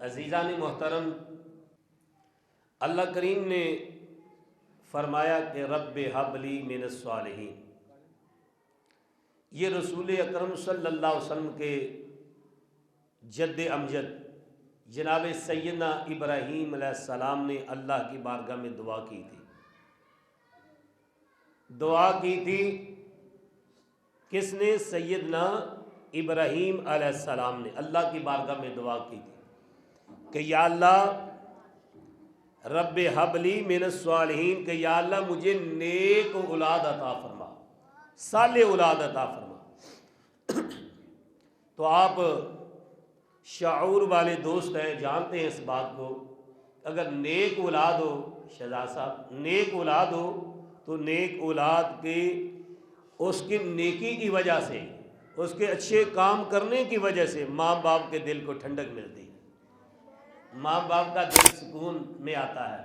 عزیزان محترم، اللہ کریم نے فرمایا کہ رب ہب لی من الصالحین۔ یہ رسول اکرم صلی اللہ علیہ وسلم کے جد امجد جناب سیدنا ابراہیم علیہ السلام نے اللہ کی بارگاہ میں دعا کی تھی۔ دعا کی تھی کس نے؟ سیدنا ابراہیم علیہ السلام نے اللہ کی بارگاہ میں دعا کی تھی کہ یا اللہ رب حب لی من الصالحین، کہ یا اللہ مجھے نیک اولاد عطا فرما، صالح اولاد عطا فرما۔ تو آپ شعور والے دوست ہیں، جانتے ہیں اس بات کو، اگر نیک اولاد ہو، شہزاد صاحب نیک اولاد ہو تو نیک اولاد کے اس کی نیکی کی وجہ سے، اس کے اچھے کام کرنے کی وجہ سے ماں باپ کے دل کو ٹھنڈک ملتی ہے، ماں باپ کا دل سکون میں آتا ہے،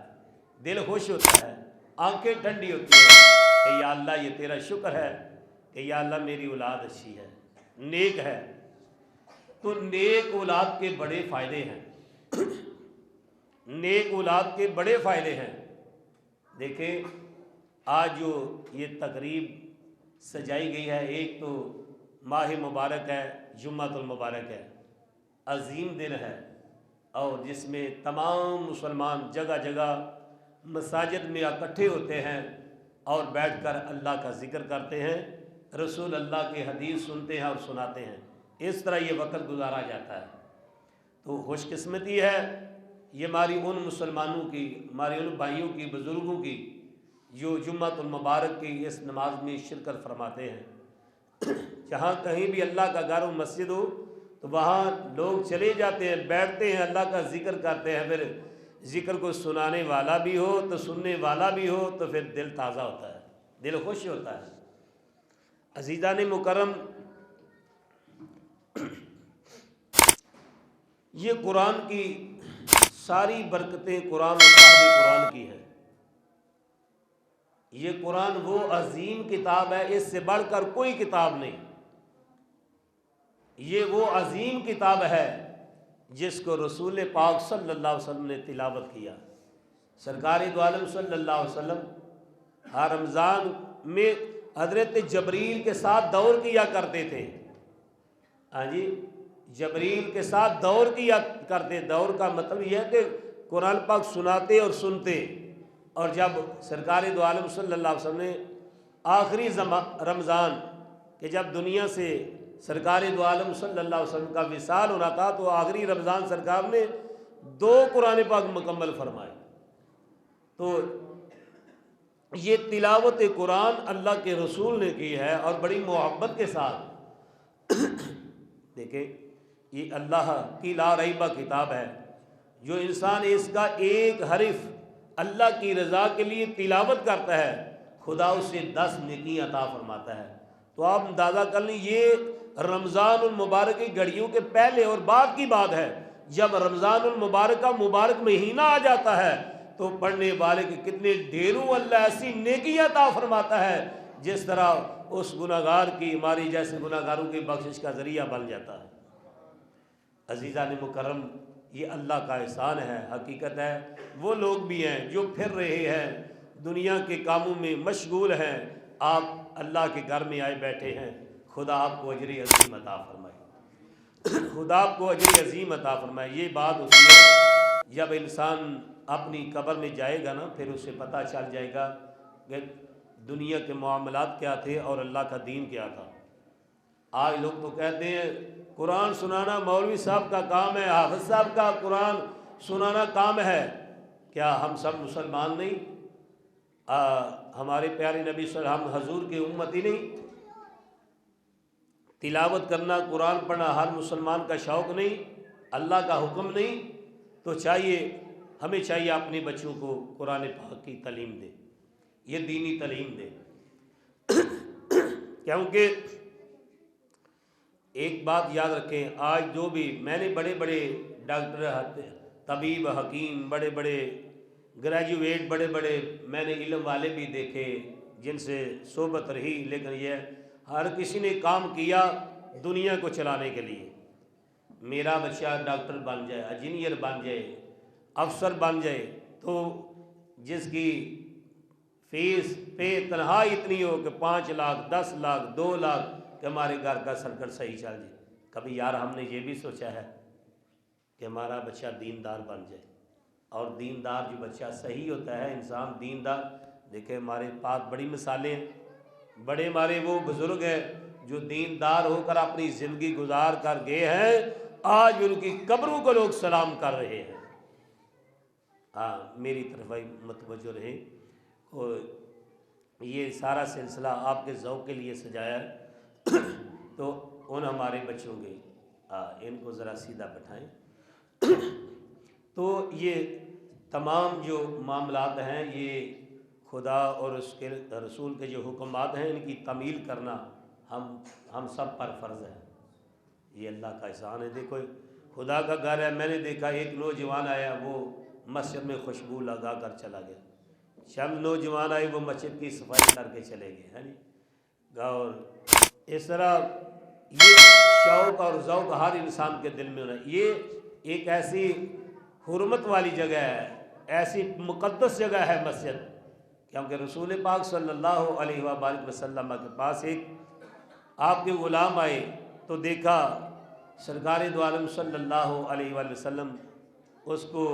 دل خوش ہوتا ہے، آنکھیں ٹھنڈی ہوتی ہیں کہ یا اللہ یہ تیرا شکر ہے کہ یا اللہ میری اولاد اچھی ہے، نیک ہے۔ تو نیک اولاد کے بڑے فائدے ہیں، نیک اولاد کے بڑے فائدے ہیں۔ دیکھیں آج جو یہ تقریب سجائی گئی ہے، ایک تو ماہ مبارک ہے، جمعۃ المبارک ہے، عظیم دن ہے، اور جس میں تمام مسلمان جگہ جگہ مساجد میں اکٹھے ہوتے ہیں اور بیٹھ کر اللہ کا ذکر کرتے ہیں، رسول اللہ کی حدیث سنتے ہیں اور سناتے ہیں، اس طرح یہ وقت گزارا جاتا ہے۔ تو خوش قسمتی ہے یہ ہماری ان مسلمانوں کی، ہمارے ان بھائیوں کی، بزرگوں کی جو جمعۃ المبارک کی اس نماز میں شرکت فرماتے ہیں۔ جہاں کہیں بھی اللہ کا گھر و مسجد ہو تو وہاں لوگ چلے جاتے ہیں، بیٹھتے ہیں، اللہ کا ذکر کرتے ہیں، پھر ذکر کو سنانے والا بھی ہو تو سننے والا بھی ہو تو پھر دل تازہ ہوتا ہے، دل خوش ہوتا ہے۔ عزیزان مکرم، یہ قرآن کی ساری برکتیں قرآن و صاحب قرآن کی ہیں۔ یہ قرآن وہ عظیم کتاب ہے، اس سے بڑھ کر کوئی کتاب نہیں۔ یہ وہ عظیم کتاب ہے جس کو رسول پاک صلی اللہ علیہ وسلم نے تلاوت کیا۔ سرکار دو عالم صلی اللہ علیہ وسلم ہر رمضان میں حضرت جبریل کے ساتھ دور کیا کرتے تھے۔ ہاں جی، جبریل کے ساتھ دور کیا کرتے۔ دور کا مطلب یہ ہے کہ قرآن پاک سناتے اور سنتے، اور جب سرکار دو عالم صلی اللہ علیہ وسلم نے آخری رمضان کہ جب دنیا سے سرکار دو عالم صلی اللہ علیہ وسلم کا وصال ہونا تھا تو آخری رمضان سرکار نے 2 قرآن پاک مکمل فرمائے۔ تو یہ تلاوت قرآن اللہ کے رسول نے کی ہے اور بڑی محبت کے ساتھ۔ دیکھیں یہ اللہ کی لا ریبہ کتاب ہے، جو انسان اس کا ایک حرف اللہ کی رضا کے لیے تلاوت کرتا ہے خدا اسے 10 نیکی عطا فرماتا ہے۔ تو آپ اندازہ کر لیں یہ رمضان المبارک کی گھڑیوں کے پہلے اور بعد کی بات ہے۔ جب رمضان المبارک کا مبارک مہینہ آ جاتا ہے تو پڑھنے والے کے کتنے ڈھیروں اللہ ایسی نیکی عطا فرماتا ہے جس طرح اس گناہگار کی، ہماری جیسے گناہگاروں کی بخشش کا ذریعہ بن جاتا ہے۔ عزیزان مکرم، یہ اللہ کا احسان ہے، حقیقت ہے۔ وہ لوگ بھی ہیں جو پھر رہے ہیں، دنیا کے کاموں میں مشغول ہیں، آپ اللہ کے گھر میں آئے بیٹھے ہیں، خدا آپ کو اجر عظیم عطا فرمائے، خدا آپ کو اجر عظیم عطا فرمائے۔ یہ بات ہوتی ہے جب انسان اپنی قبر میں جائے گا نا، پھر اسے پتہ چل جائے گا کہ دنیا کے معاملات کیا تھے اور اللہ کا دین کیا تھا۔ آج لوگ تو کہتے ہیں قرآن سنانا مولوی صاحب کا کام ہے، حافظ صاحب کا قرآن سنانا کام ہے۔ کیا ہم سب مسلمان نہیں؟ ہمارے پیارے نبی صلی اللہ علیہ وسلم حضور کے امتی نہیں؟ تلاوت کرنا، قرآن پڑھنا ہر مسلمان کا شوق نہیں؟ اللہ کا حکم نہیں؟ تو ہمیں چاہیے اپنے بچوں کو قرآن پاک کی تعلیم دے، یہ دینی تعلیم دے۔ کیونکہ ایک بات یاد رکھیں، آج جو بھی میں نے بڑے بڑے ڈاکٹر، طبیب، حکیم، بڑے بڑے گریجویٹ، بڑے بڑے میں نے علم والے بھی دیکھے جن سے صحبت رہی، لیکن یہ ہر کسی نے کام کیا دنیا کو چلانے کے لیے، میرا بچہ ڈاکٹر بن جائے، انجینئر بن جائے، افسر بن جائے، تو جس کی فیس پہ تنہائی اتنی ہو کہ 5 لاکھ 10 لاکھ 2 لاکھ کہ ہمارے گھر کا سرکٹ صحیح چل جائے، کبھی یار ہم نے یہ بھی سوچا ہے کہ ہمارا بچہ دیندار بن جائے؟ اور دیندار جو بچہ صحیح ہوتا ہے، انسان دیندار، دیکھیں ہمارے پاس بڑی مثالیں ہیں، بڑے ہمارے وہ بزرگ ہیں جو دیندار ہو کر اپنی زندگی گزار کر گئے ہیں، آج ان کی قبروں کو لوگ سلام کر رہے ہیں۔ ہاں میری طرف متوجہ رہے، اور یہ سارا سلسلہ آپ کے ذوق کے لیے سجایا ہے تو ان ہمارے بچوں کے ان کو ذرا سیدھا بٹھائیں۔ تو یہ تمام جو معاملات ہیں، یہ خدا اور اس کے رسول کے جو حکمات ہیں، ان کی تعمیل کرنا ہم سب پر فرض ہے۔ یہ اللہ کا احسان ہے۔ دیکھو خدا کا گھر ہے، میں نے دیکھا ایک نوجوان آیا، وہ مسجد میں خوشبو لگا کر چلا گیا، چند نوجوان آئے، وہ مسجد کی صفائی کر کے چلے گئے، ہے نہیں؟ اور اس طرح یہ شوق اور ذوق ہر انسان کے دل میں ہونا۔ یہ ایک ایسی حرمت والی جگہ ہے، ایسی مقدس جگہ ہے مسجد، کیونکہ رسول پاک صلی اللہ علیہ وآلہ وسلم کے پاس ایک آپ کے غلام آئے تو دیکھا سرکار دو عالم صلی اللہ علیہ وآلہ وسلم اس کو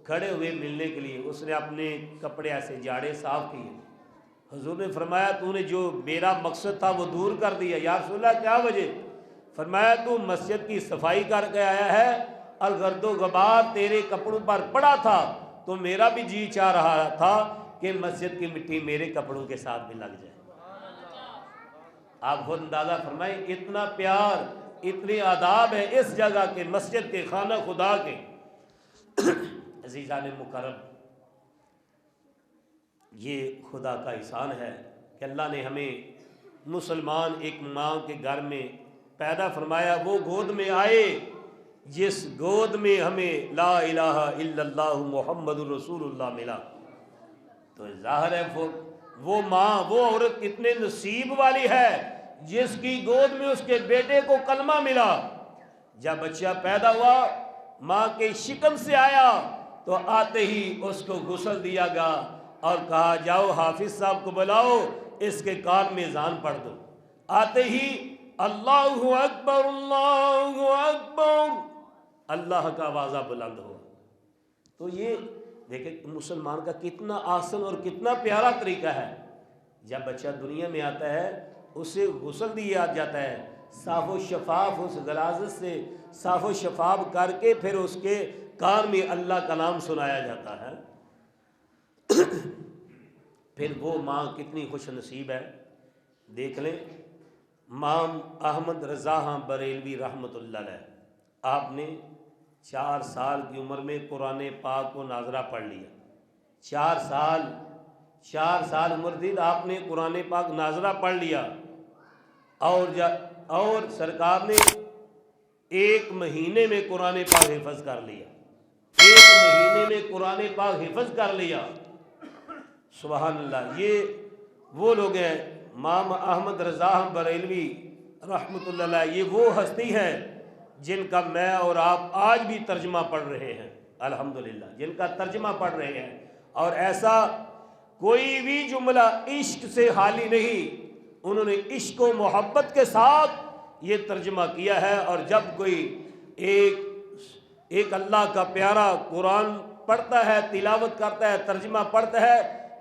کھڑے ہوئے ملنے کے لیے، اس نے اپنے کپڑے ایسے جاڑے صاف کیے۔ حضور نے فرمایا تو نے جو میرا مقصد تھا وہ دور کر دیا۔ یا رسول اللہ کیا وجہ؟ فرمایا تو مسجد کی صفائی کر کے آیا ہے اور گرد و غبار تیرے کپڑوں پر پڑا تھا، تو میرا بھی جی چاہ رہا تھا کہ مسجد کی مٹی میرے کپڑوں کے ساتھ بھی لگ جائے۔ آپ خود اندازہ فرمائیں، اتنا پیار، اتنی آداب ہے اس جگہ کے، مسجد کے، خانہ خدا کے۔ عزیزان مکرم، یہ خدا کا احسان ہے کہ اللہ نے ہمیں مسلمان ایک ماں کے گھر میں پیدا فرمایا، وہ گود میں آئے جس گود میں ہمیں لا الہ الا اللہ محمد الرسول اللہ ملا۔ تو ظاہر ہے وہ ماں، وہ عورت کتنے نصیب والی ہے جس کی گود میں اس کے بیٹے کو کلمہ ملا۔ جب بچہ پیدا ہوا، ماں کے شکم سے آیا تو آتے ہی اس کو غسل دیا گیا اور کہا جاؤ حافظ صاحب کو بلاؤ، اس کے کان میں اذان پڑھ دو۔ آتے ہی اللہ اکبر اللہ اکبر، اللہ کا آوازہ بلند ہوا۔ تو یہ دیکھیں مسلمان کا کتنا آسان اور کتنا پیارا طریقہ ہے۔ جب بچہ دنیا میں آتا ہے اسے غسل دیا جاتا ہے، صاف و شفاف، اس غلاظت سے صاف و شفاف کر کے پھر اس کے کان میں اللہ کا نام سنایا جاتا ہے۔ پھر وہ ماں کتنی خوش نصیب ہے۔ دیکھ لیں امام احمد رضا بریلوی رحمۃ اللہ علیہ، آپ نے 4 سال کی عمر میں قرآن پاک کو ناظرہ پڑھ لیا۔ 4 سال عمر تھی آپ نے قرآن پاک ناظرہ پڑھ لیا، اور سرکار نے 1 مہینے میں قرآن پاک حفظ کر لیا۔ 1 مہینے میں قرآن پاک حفظ کر لیا۔ سبحان اللہ، یہ وہ لوگ ہیں امام احمد رضا بریلوی رحمۃ اللہ علیہ، یہ وہ ہستی ہے جن کا میں اور آپ آج بھی ترجمہ پڑھ رہے ہیں، الحمدللہ جن کا ترجمہ پڑھ رہے ہیں، اور ایسا کوئی بھی جملہ عشق سے خالی نہیں، انہوں نے عشق و محبت کے ساتھ یہ ترجمہ کیا ہے۔ اور جب کوئی ایک اللہ کا پیارا قرآن پڑھتا ہے، تلاوت کرتا ہے، ترجمہ پڑھتا ہے،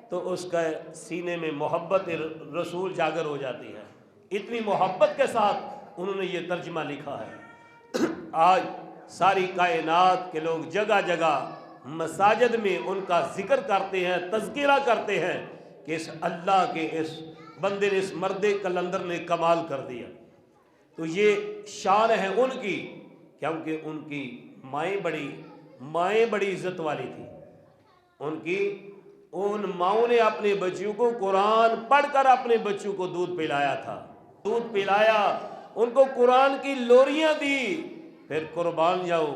تو اس کا سینے میں محبت رسول جاگر ہو جاتی ہے۔ اتنی محبت کے ساتھ انہوں نے یہ ترجمہ لکھا ہے۔ آج ساری کائنات کے لوگ جگہ جگہ مساجد میں ان کا ذکر کرتے ہیں، تذکرہ کرتے ہیں کہ اس اللہ کے اس بندے نے، اس مرد کلندر نے کمال کر دیا۔ تو یہ شان ہے ان کی، کیونکہ ان کی مائیں بڑی عزت والی تھی۔ ان ماؤں نے اپنے بچوں کو قرآن پڑھ کر اپنے بچوں کو دودھ پلایا تھا، دودھ پلایا، ان کو قرآن کی لوریاں دی۔ پھر قربان جاؤ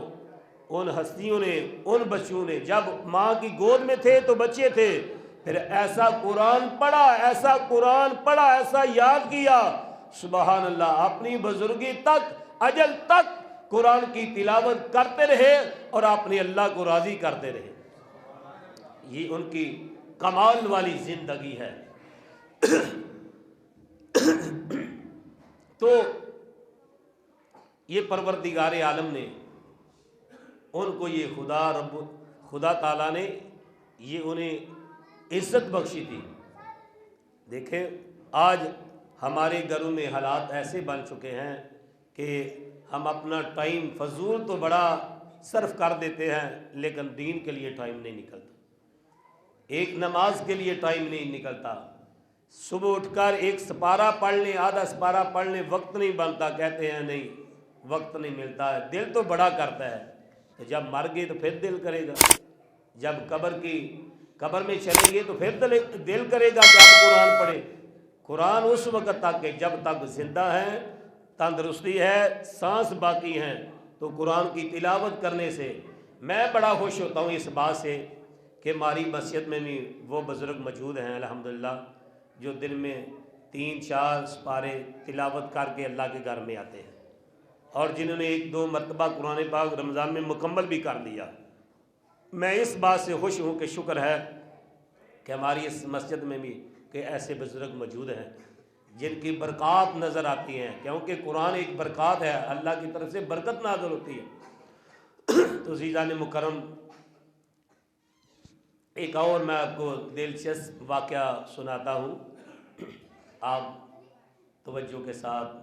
ان ہستیوں نے، ان بچوں نے، جب ماں کی گود میں تھے تو بچے تھے، پھر ایسا قرآن پڑھا، ایسا قرآن پڑھا، ایسا یاد کیا، سبحان اللہ، اپنی بزرگی تک، اجل تک قرآن کی تلاوت کرتے رہے اور اپنے اللہ کو راضی کرتے رہے. یہ ان کی کمال والی زندگی ہے. تو یہ پروردگار عالم نے ان کو یہ خدا تعالیٰ نے یہ انہیں عزت بخشی تھی. دیکھیں آج ہمارے گھروں میں حالات ایسے بن چکے ہیں کہ ہم اپنا ٹائم فضول تو بڑا صرف کر دیتے ہیں لیکن دین کے لیے ٹائم نہیں نکلتا. ایک نماز کے لیے ٹائم نہیں نکلتا. صبح اٹھ کر ایک سپارہ پڑھ لیں, آدھا سپارہ پڑھ لیں, وقت نہیں بنتا. کہتے ہیں نہیں وقت نہیں ملتا ہے. دل تو بڑا کرتا ہے, تو جب مر گئے تو پھر دل کرے گا. جب قبر میں چلیں گے تو پھر دل کرے گا کہ آپ قرآن پڑھیں. قرآن اس وقت تک کہ جب تک زندہ ہیں, تندرستی ہے, سانس باقی ہیں, تو قرآن کی تلاوت کرنے سے میں بڑا خوش ہوتا ہوں اس بات سے کہ ہماری مسجد میں بھی وہ بزرگ موجود ہیں الحمدللہ جو دن میں 3-4 سپارے تلاوت کر کے اللہ کے گھر میں آتے ہیں, اور جنہوں نے 1-2 مرتبہ قرآن پاک رمضان میں مکمل بھی کر لیا. میں اس بات سے خوش ہوں کہ شکر ہے کہ ہماری اس مسجد میں بھی کہ ایسے بزرگ موجود ہیں جن کی برکات نظر آتی ہیں, کیونکہ قرآن ایک برکات ہے, اللہ کی طرف سے برکت نازل ہوتی ہے. تو عزیزان مکرم, ایک اور میں آپ کو دلچسپ واقعہ سناتا ہوں, آپ توجہ کے ساتھ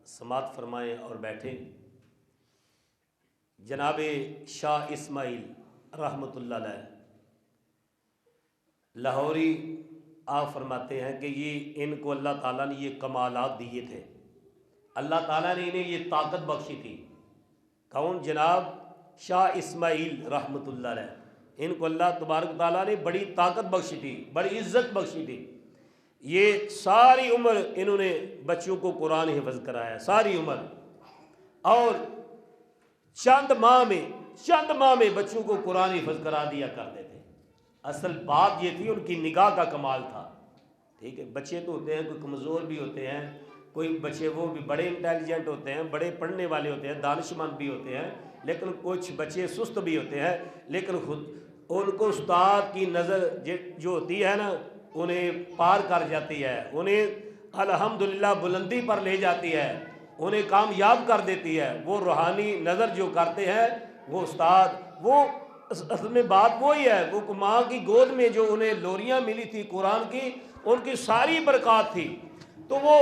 سماعت فرمائیں اور بیٹھیں. جناب شاہ اسماعیل رحمۃ اللہ علیہ لاہوری آپ فرماتے ہیں کہ یہ ان کو اللہ تعالیٰ نے یہ کمالات دیے تھے. اللہ تعالیٰ نے انہیں یہ طاقت بخشی تھی. کون؟ جناب شاہ اسماعیل رحمۃ اللہ علیہ. ان کو اللہ تبارک تعالیٰ نے بڑی طاقت بخشی تھی, بڑی عزت بخشی تھی. یہ ساری عمر انہوں نے بچوں کو قرآن حفظ کرایا, ساری عمر, اور چند ماہ میں بچوں کو قرآن حفظ کرا دیا کرتے تھے. اصل بات یہ تھی ان کی نگاہ کا کمال تھا. ٹھیک ہے, بچے تو ہوتے ہیں کوئی کمزور بھی ہوتے ہیں, کوئی بچے وہ بھی بڑے انٹیلیجنٹ ہوتے ہیں, بڑے پڑھنے والے ہوتے ہیں, دانشمند بھی ہوتے ہیں, لیکن کچھ بچے سست بھی ہوتے ہیں. لیکن خود ان کو استاد کی نظر جو ہوتی ہے نا انہیں پار کر جاتی ہے, انہیں الحمدللہ بلندی پر لے جاتی ہے, انہیں کامیاب کر دیتی ہے. وہ روحانی نظر جو کرتے ہیں وہ استاد, وہ اصل میں بات وہی ہے. وہ ماں کی گود میں جو انہیں لوریاں ملی تھی قرآن کی, ان کی ساری برکات تھی, تو وہ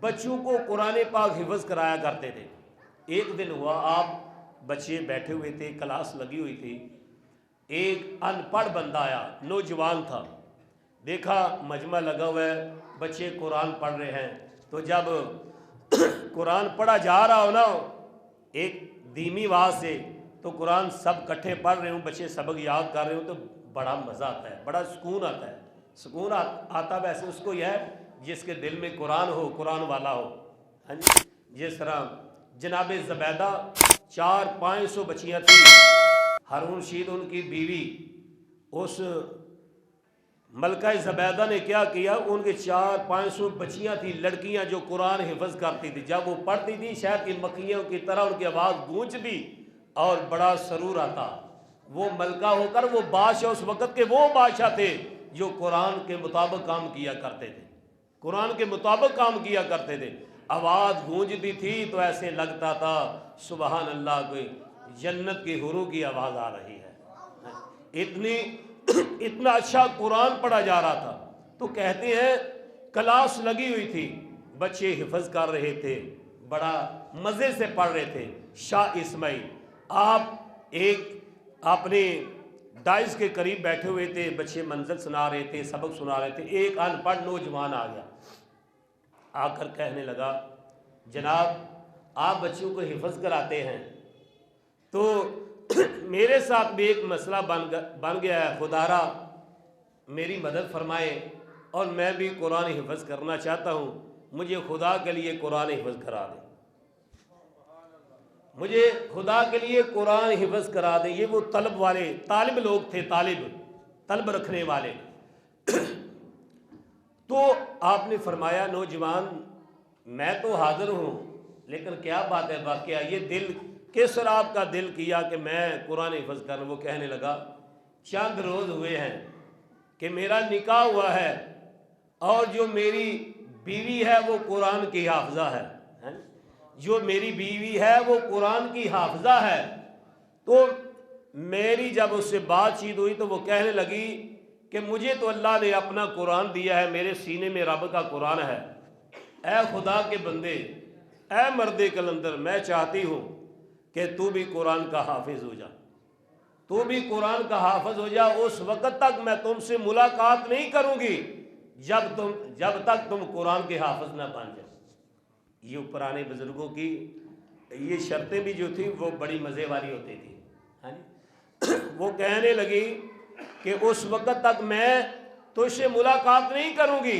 بچوں کو قرآن پاک حفظ کرایا کرتے تھے. ایک دن ہوا, آپ بچے بیٹھے ہوئے تھے, کلاس لگی ہوئی تھی, ایک ان پڑھ بندہ آیا, نوجوان تھا. دیکھا مجمع لگا ہوا ہے, بچے قرآن پڑھ رہے ہیں, تو جب قرآن پڑھا جا رہا ہو نا ایک دھیمی آواز سے, تو قرآن سب کٹھے پڑھ رہے ہوں, بچے سبق یاد کر رہے ہوں, تو بڑا مزہ آتا ہے, بڑا سکون آتا ہے. سکون آتا ویسے اس کو یہ ہے جس کے دل میں قرآن ہو, قرآن والا ہو. ہاں جی, جس طرح جناب زبیدہ 400-500 بچیاں تھیں, ہارون رشید ان کی بیوی, اس ملکہ زبیدہ نے کیا کیا, ان کے 400-500 بچیاں تھیں, لڑکیاں جو قرآن حفظ کرتی تھی. جب وہ پڑھتی تھی شاید کی مکھیوں کی طرح ان کی آواز گونجتی اور بڑا سرور آتا. وہ ملکہ ہو کر وہ بادشاہ, اس وقت کے وہ بادشاہ تھے جو قرآن کے مطابق کام کیا کرتے تھے, قرآن کے مطابق کام کیا کرتے تھے. آواز گونجتی تھی تو ایسے لگتا تھا سبحان اللہ, کوئی جنت کی حوروں کی آواز آ رہی ہے. اتنا اچھا قرآن پڑھا جا رہا تھا. تو کہتے ہیں کلاس لگی ہوئی تھی, بچے حفظ کر رہے تھے, بڑا مزے سے پڑھ رہے تھے. شاہ اسماعیل آپ ایک اپنے ڈائز کے قریب بیٹھے ہوئے تھے, بچے منزل سنا رہے تھے, سبق سنا رہے تھے. ایک ان پڑھ نوجوان آ گیا, آ کر کہنے لگا جناب آپ بچوں کو حفظ کراتے ہیں, تو میرے ساتھ بھی ایک مسئلہ بن گیا ہے, خدا را میری مدد فرمائے اور میں بھی قرآن حفظ کرنا چاہتا ہوں, مجھے خدا کے لیے قرآن حفظ کرا دیں, مجھے خدا کے لیے قرآن حفظ کرا دیں. یہ وہ طلب والے طالب لوگ تھے, طلب رکھنے والے. تو آپ نے فرمایا نوجوان میں تو حاضر ہوں, لیکن کیا بات ہے, واقعہ یہ دل کس طرح آپ کا دل کیا کہ میں قرآن حفظ کروں؟ وہ کہنے لگا چند روز ہوئے ہیں کہ میرا نکاح ہوا ہے اور جو میری بیوی ہے وہ قرآن کی حافظہ ہے، جو میری بیوی ہے وہ قرآن کی حافظہ ہے۔ تو میری جب اس سے بات چیت ہوئی تو وہ کہنے لگی کہ مجھے تو اللہ نے اپنا قرآن دیا ہے، میرے سینے میں رب کا قرآن ہے، اے خدا کے بندے، اے مرد کلندر، میں چاہتی ہوں کہ تو بھی قرآن کا حافظ ہو جا، تو بھی قرآن کا حافظ ہو جا، اس وقت تک میں تم سے ملاقات نہیں کروں گی جب تک تم قرآن کے حافظ نہ بن جاؤ۔ یہ پرانے بزرگوں کی یہ شرطیں بھی جو تھیں وہ بڑی مزے والی ہوتی تھی۔ وہ کہنے لگی کہ اس وقت تک میں تجھ سے ملاقات نہیں کروں گی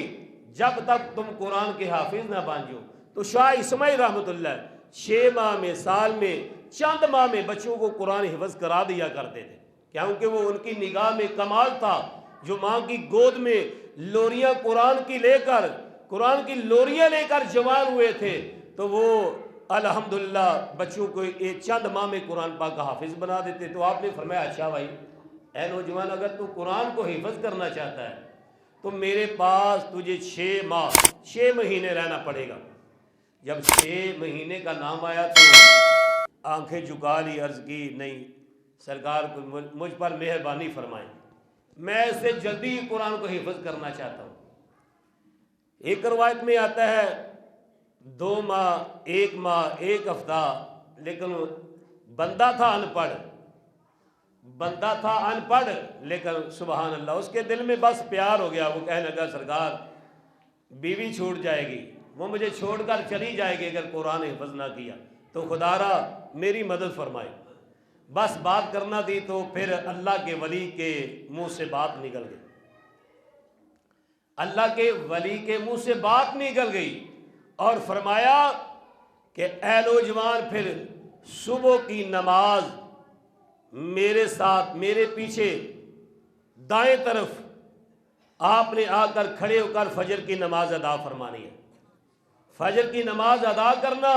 جب تک تم قرآن کے حافظ نہ بن جاؤ۔ تو شاہ اسماعیل رحمۃ اللہ 6 ماہ میں، سال میں، چند ماہ میں بچوں کو قرآن حفظ کرا دیا کرتے تھے، کیونکہ وہ ان کی نگاہ میں کمال تھا۔ جو ماں کی گود میں لوریاں قرآن کی لوریاں لے کر جوان ہوئے تھے، تو وہ الحمدللہ بچوں کو ایک چند ماہ میں قرآن پاک کا حافظ بنا دیتے۔ تو آپ نے فرمایا اچھا بھائی، اے نوجوان، اگر تو قرآن کو حفظ کرنا چاہتا ہے تو میرے پاس تجھے 6 مہینے رہنا پڑے گا۔ جب 6 مہینے کا نام آیا تو آنکھیں جھکا لی، عرض کی نہیں سرکار کو مجھ پر مہربانی فرمائیں، میں اس سے جلدی قرآن کو حفظ کرنا چاہتا ہوں۔ ایک روایت میں آتا ہے 2 ماہ، 1 ماہ، 1 ہفتہ، لیکن بندہ تھا ان پڑھ، لیکن سبحان اللہ اس کے دل میں بس پیار ہو گیا۔ وہ کہنے لگا سرکار بیوی چھوٹ جائے گی، وہ مجھے چھوڑ کر چلی جائے گی اگر قرآن حفظ نہ کیا، تو خدا را میری مدد فرمائے۔ بس بات کرنا تھی تو پھر اللہ کے ولی کے منہ سے بات نکل گئی، اللہ کے ولی کے منہ سے بات نکل گئی اور فرمایا کہ اے نوجوان، پھر صبح کی نماز میرے ساتھ میرے پیچھے دائیں طرف آپ نے آ کر کھڑے ہو کر فجر کی نماز ادا فرمانی ہے۔ فجر کی نماز ادا کرنا،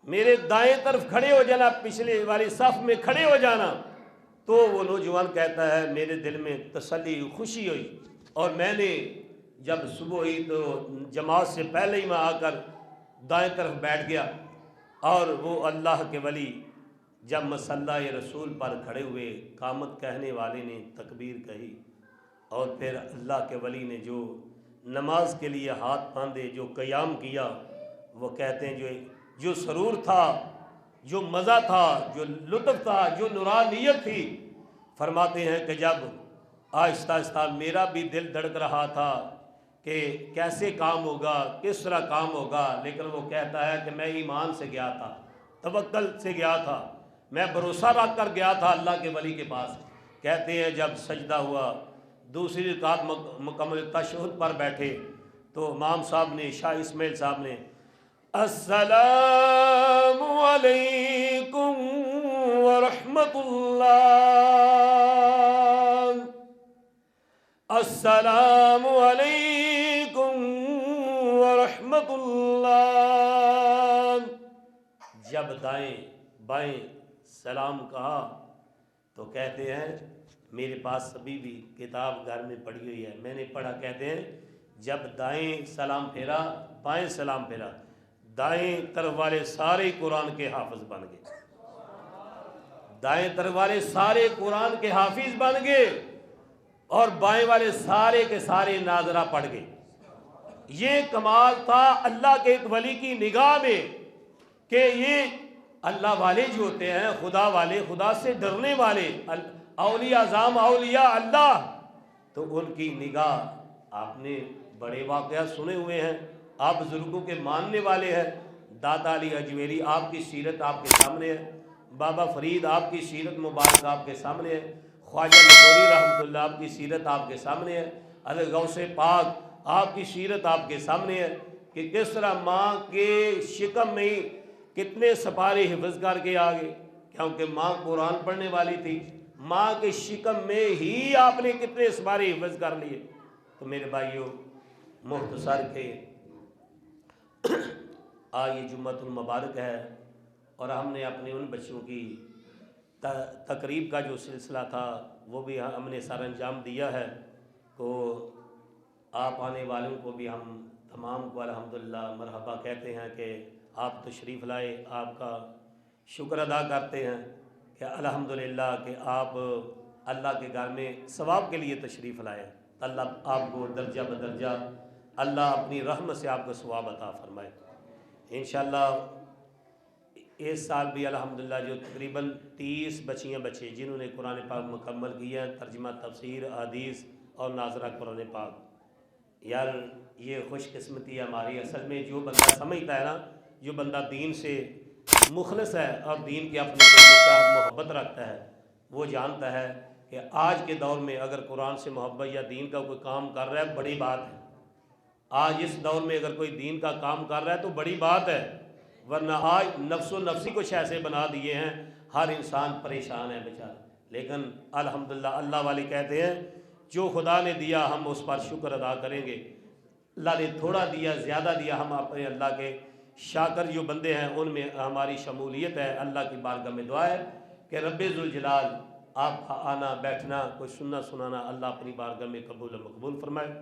میرے دائیں طرف کھڑے ہو جانا، پچھلے والی صف میں کھڑے ہو جانا۔ تو وہ نوجوان کہتا ہے میرے دل میں تسلی خوشی ہوئی، اور میں نے جب صبح ہوئی تو جماعت سے پہلے ہی میں آ کر دائیں طرف بیٹھ گیا، اور وہ اللہ کے ولی جب مصلی رسول پر کھڑے ہوئے، قامت کہنے والے نے تکبیر کہی، اور پھر اللہ کے ولی نے جو نماز کے لیے ہاتھ باندھے، جو قیام کیا، وہ کہتے ہیں جو سرور تھا، جو مزہ تھا، جو لطف تھا، جو نورانیت تھی، فرماتے ہیں کہ جب آہستہ آہستہ میرا بھی دل دھڑک رہا تھا کہ کیسے کام ہوگا، کس طرح کام ہوگا، لیکن وہ کہتا ہے کہ میں ایمان سے گیا تھا، توکل سے گیا تھا، میں بھروسہ رکھ کر گیا تھا اللہ کے ولی کے پاس۔ کہتے ہیں جب سجدہ ہوا، دوسری رکعت مکمل تشہد پر بیٹھے، تو امام صاحب نے، شاہ اسماعیل صاحب نے السلام علیکم ورحمۃ اللہ، السلام علیکم ورحمۃ اللہ۔ جب دائیں بائیں سلام کہا تو کہتے ہیں میرے پاس ابھی بھی کتاب گھر میں پڑھی ہوئی ہے، میں نے پڑھا۔ کہتے ہیں جب دائیں سلام پھیرا، بائیں سلام پھیرا، دائیں طرف والے سارے قرآن کے حافظ بن گئے، دائیں طرف والے سارے قرآن کے حافظ بن گئے، اور بائیں والے سارے کے سارے ناظرہ پڑھ گئے۔ یہ کمال تھا اللہ کے ایک ولی کی نگاہ میں کہ یہ اللہ والے جو ہوتے ہیں، خدا والے، خدا سے ڈرنے والے، اولیاء اعظام، اولیاء اللہ، تو ان کی نگاہ، آپ نے بڑے واقعات سنے ہوئے ہیں، آپ بزرگوں کے ماننے والے ہیں۔ دادا علی اجمیری، آپ کی سیرت آپ کے سامنے ہے، بابا فرید آپ کی سیرت مبارک آپ کے سامنے ہے، خواجہ لاہوری رحمۃ اللہ آپ کی سیرت آپ کے سامنے ہے، حضرت غوث پاک آپ کی سیرت آپ کے سامنے ہے کہ کس طرح ماں کے شکم میں کتنے سپارے حفظ کر کے آگے، کیونکہ ماں قرآن پڑھنے والی تھی، ماں کے شکم میں ہی آپ نے کتنے سپارے حفظ کر لیے۔ تو میرے بھائیوں، مختصر کے آج یہ جمعۃ المبارک ہے، اور ہم نے اپنے ان بچوں کی تقریب کا جو سلسلہ تھا وہ بھی ہم نے سر انجام دیا ہے. تو آپ آنے والوں کو بھی ہم تمام کو الحمدللہ مرحبا کہتے ہیں کہ آپ تشریف لائے. آپ کا شکر ادا کرتے ہیں کہ الحمدللہ کہ آپ اللہ کے گھر میں ثواب کے لیے تشریف لائے. اللہ آپ کو درجہ بدرجہ اللہ اپنی رحمت سے آپ کو ثواب عطا فرمائے. انشاءاللہ اس سال بھی الحمدللہ جو تقریباً 30 بچیاں بچے جنہوں نے قرآن پاک مکمل کیا ہے، ترجمہ تفسیر حدیث اور ناظرہ قرآن پاک. یار یہ خوش قسمتی ہے ہماری. اصل میں جو بندہ سمجھتا ہے نا، جو بندہ دین سے مخلص ہے اور دین کے اپنے دل میں چاہت محبت رکھتا ہے، وہ جانتا ہے کہ آج کے دور میں اگر قرآن سے محبت یا دین کا کوئی کام کر رہا ہے بڑی بات ہے. آج اس دور میں اگر کوئی دین کا کام کر رہا ہے تو بڑی بات ہے، ورنہ آج نفس و نفسی کچھ ایسے بنا دیے ہیں ہر انسان پریشان ہے بیچارہ. لیکن الحمدللہ اللہ والے کہتے ہیں جو خدا نے دیا ہم اس پر شکر ادا کریں گے. اللہ نے تھوڑا دیا زیادہ دیا، ہم اپنے اللہ کے شاکر جو بندے ہیں ان میں ہماری شمولیت ہے. اللہ کی بارگاہ میں دعا ہے کہ رب ذوالجلال آپ کا آنا بیٹھنا کوئی سننا سنانا اللہ اپنی بارگاہ میں قبول و مقبول فرمائے.